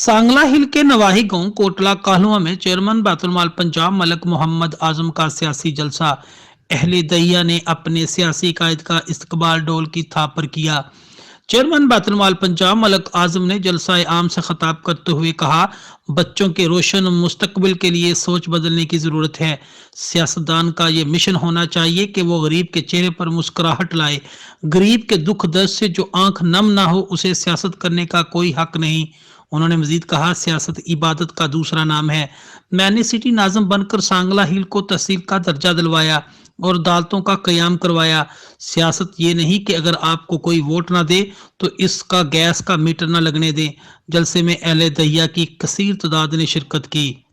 सांगला हिल के नवाही गांव कोटला कहलुआ में चेयरमैन बैतुल पंजाब मलक मोहम्मद आजम का सियासी जलसा। अहले दहिया ने अपने सियासी कायद का इस्तकबाल डोल की थाप पर किया। चेयरमैन बैतुल पंजाब मलक आजम ने जलसा आम से खिताब करते हुए कहा, बच्चों के रोशन मुस्तकबिल के लिए सोच बदलने की जरूरत है। सियासतदान का ये मिशन होना चाहिए कि वो गरीब के चेहरे पर मुस्कुराहट लाए। गरीब के दुख दर्द से जो आंख नम ना हो उसे सियासत करने का कोई हक नहीं। उन्होंने मजीद कहा, सियासत इबादत का दूसरा नाम है। मैंने सिटी नाज़म बनकर सांगला हिल को तहसील का दर्जा दिलवाया और अदालतों का कयाम करवाया। सियासत ये नहीं कि अगर आपको कोई वोट ना दे तो इसका गैस का मीटर ना लगने दें। जलसे में अहले दहिया की कसीर तादाद ने शिरकत की।